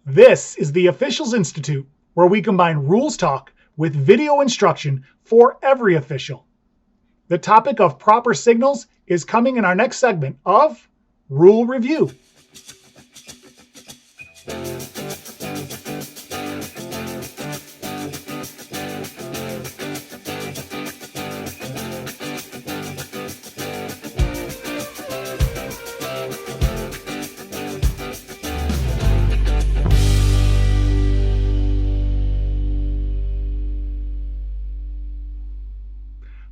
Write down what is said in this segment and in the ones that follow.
This is the Officials Institute, where we combine rules talk with video instruction for every official. The topic of proper signals is coming in our next segment of Rule Review.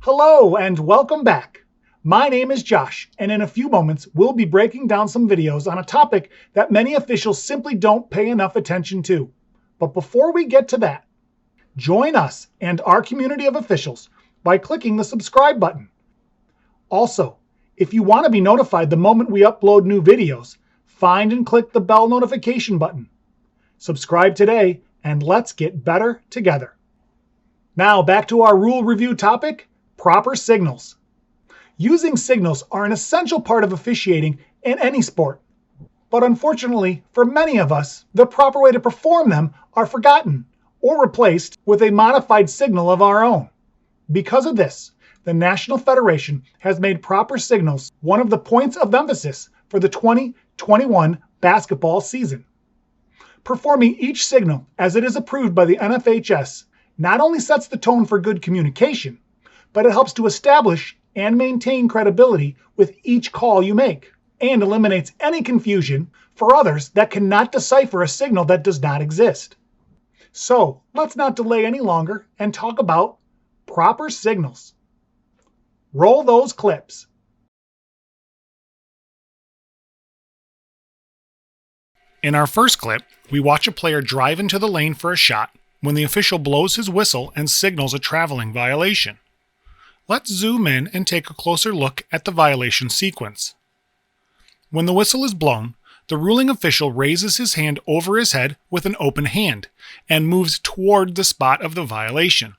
Hello and welcome back. My name is Josh, and in a few moments we'll be breaking down some videos on a topic that many officials simply don't pay enough attention to. But before we get to that, join us and our community of officials by clicking the subscribe button. Also, if you want to be notified the moment we upload new videos, find and click the bell notification button. Subscribe today and let's get better together. Now back to our rule review topic. Proper signals. Using signals are an essential part of officiating in any sport. But unfortunately, for many of us, the proper way to perform them are forgotten or replaced with a modified signal of our own. Because of this, the National Federation has made proper signals one of the points of emphasis for the 2021 basketball season. Performing each signal as it is approved by the NFHS not only sets the tone for good communication, but it helps to establish and maintain credibility with each call you make, and eliminates any confusion for others that cannot decipher a signal that does not exist. So let's not delay any longer and talk about proper signals. Roll those clips. In our first clip, we watch a player drive into the lane for a shot when the official blows his whistle and signals a traveling violation. Let's zoom in and take a closer look at the violation sequence. When the whistle is blown, the ruling official raises his hand over his head with an open hand and moves toward the spot of the violation.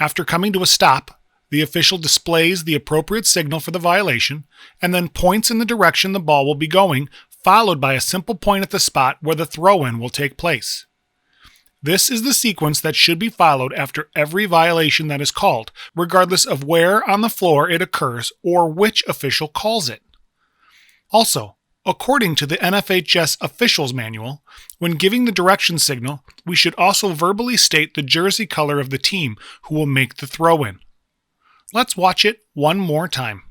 After coming to a stop, the official displays the appropriate signal for the violation and then points in the direction the ball will be going, followed by a simple point at the spot where the throw-in will take place. This is the sequence that should be followed after every violation that is called, regardless of where on the floor it occurs or which official calls it. Also, according to the NFHS Officials Manual, when giving the direction signal, we should also verbally state the jersey color of the team who will make the throw-in. Let's watch it one more time.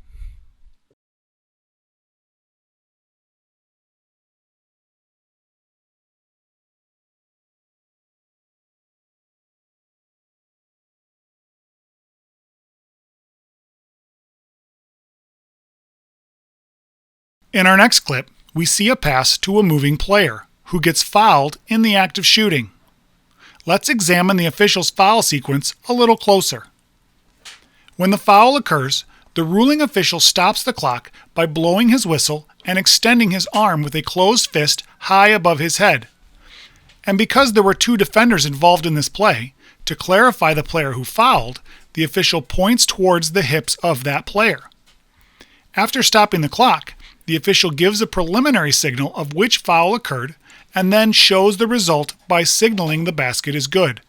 In our next clip, we see a pass to a moving player who gets fouled in the act of shooting. Let's examine the official's foul sequence a little closer. When the foul occurs, the ruling official stops the clock by blowing his whistle and extending his arm with a closed fist high above his head. And because there were two defenders involved in this play, to clarify the player who fouled, the official points towards the hips of that player. After stopping the clock, the official gives a preliminary signal of which foul occurred and then shows the result by signaling the basket is good.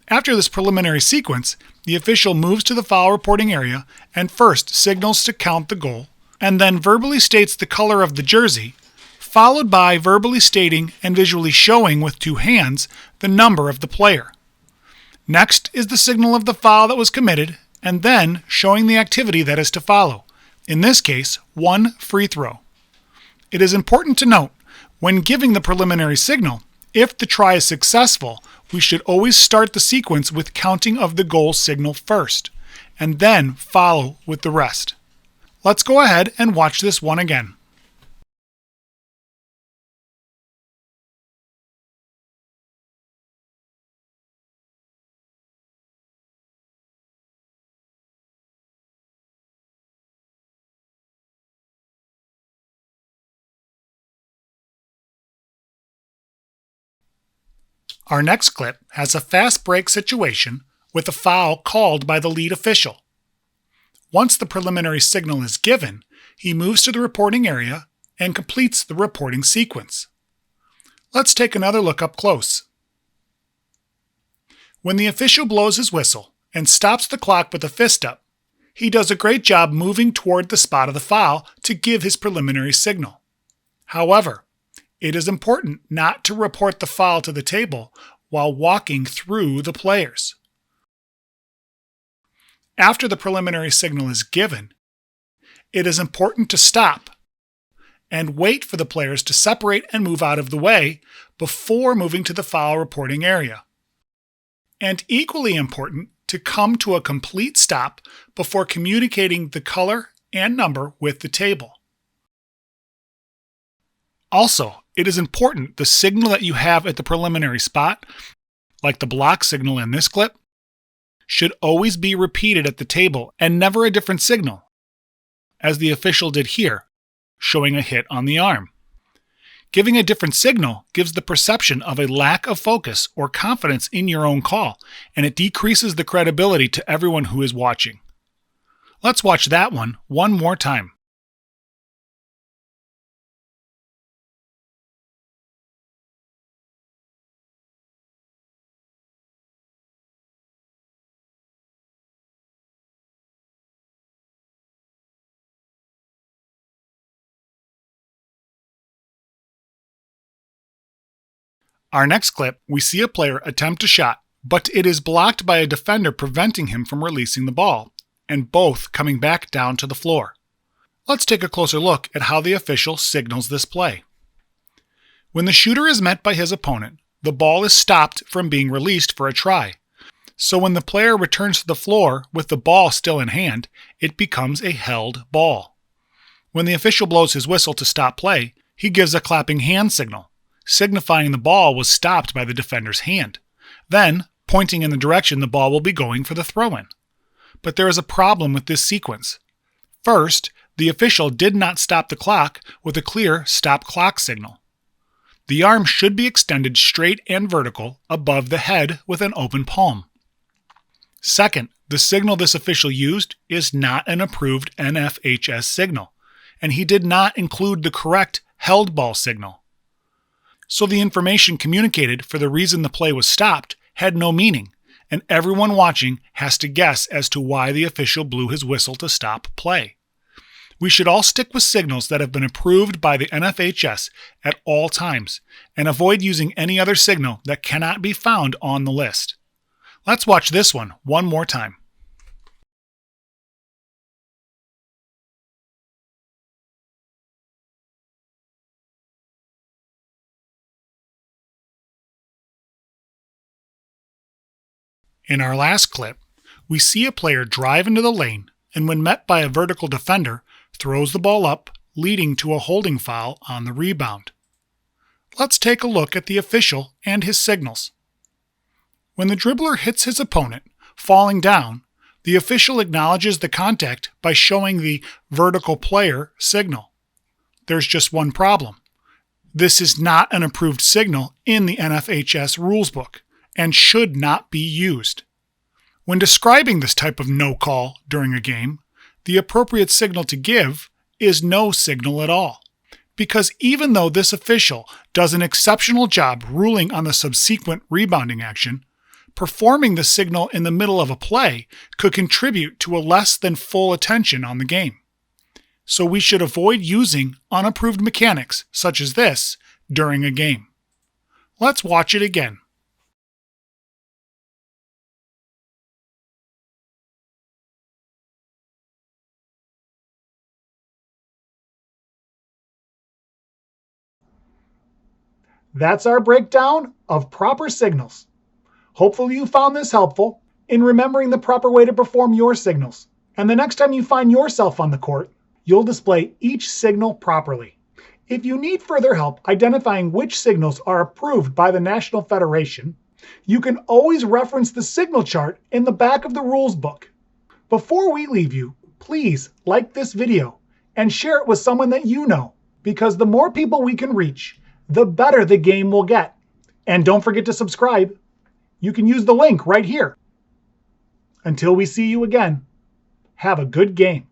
After this preliminary sequence, the official moves to the foul reporting area and first signals to count the goal, and then verbally states the color of the jersey, followed by verbally stating and visually showing with two hands the number of the player. Next is the signal of the foul that was committed, and then showing the activity that is to follow. In this case, one free throw. It is important to note, when giving the preliminary signal, if the try is successful, we should always start the sequence with counting of the goal signal first, and then follow with the rest. Let's go ahead and watch this one again. Our next clip has a fast break situation with a foul called by the lead official. Once the preliminary signal is given, he moves to the reporting area and completes the reporting sequence. Let's take another look up close. When the official blows his whistle and stops the clock with a fist up, he does a great job moving toward the spot of the foul to give his preliminary signal. However, it is important not to report the foul to the table while walking through the players. After the preliminary signal is given, it is important to stop and wait for the players to separate and move out of the way before moving to the foul reporting area. And equally important, to come to a complete stop before communicating the color and number with the table. Also, it is important the signal that you have at the preliminary spot, like the block signal in this clip, should always be repeated at the table and never a different signal, as the official did here, showing a hit on the arm. Giving a different signal gives the perception of a lack of focus or confidence in your own call, and it decreases the credibility to everyone who is watching. Let's watch that one more time. Our next clip, we see a player attempt a shot, but it is blocked by a defender preventing him from releasing the ball, and both coming back down to the floor. Let's take a closer look at how the official signals this play. When the shooter is met by his opponent, the ball is stopped from being released for a try. So when the player returns to the floor with the ball still in hand, it becomes a held ball. When the official blows his whistle to stop play, he gives a clapping hand signal, signifying the ball was stopped by the defender's hand, then pointing in the direction the ball will be going for the throw-in. But there is a problem with this sequence. First, the official did not stop the clock with a clear stop clock signal. The arm should be extended straight and vertical above the head with an open palm. Second, the signal this official used is not an approved NFHS signal, and he did not include the correct held ball signal. So the information communicated for the reason the play was stopped had no meaning, and everyone watching has to guess as to why the official blew his whistle to stop play. We should all stick with signals that have been approved by the NFHS at all times, and avoid using any other signal that cannot be found on the list. Let's watch this one more time. In our last clip, we see a player drive into the lane and when met by a vertical defender, throws the ball up, leading to a holding foul on the rebound. Let's take a look at the official and his signals. When the dribbler hits his opponent, falling down, the official acknowledges the contact by showing the vertical player signal. There's just one problem. This is not an approved signal in the NFHS rules book and should not be used. When describing this type of no call during a game, the appropriate signal to give is no signal at all. Because even though this official does an exceptional job ruling on the subsequent rebounding action, performing the signal in the middle of a play could contribute to a less than full attention on the game. So we should avoid using unapproved mechanics such as this during a game. Let's watch it again. That's our breakdown of proper signals. Hopefully you found this helpful in remembering the proper way to perform your signals. And the next time you find yourself on the court, you'll display each signal properly. If you need further help identifying which signals are approved by the National Federation, you can always reference the signal chart in the back of the rules book. Before we leave you, please like this video and share it with someone that you know, because the more people we can reach, the better the game will get. And don't forget to subscribe. You can use the link right here. Until we see you again, have a good game.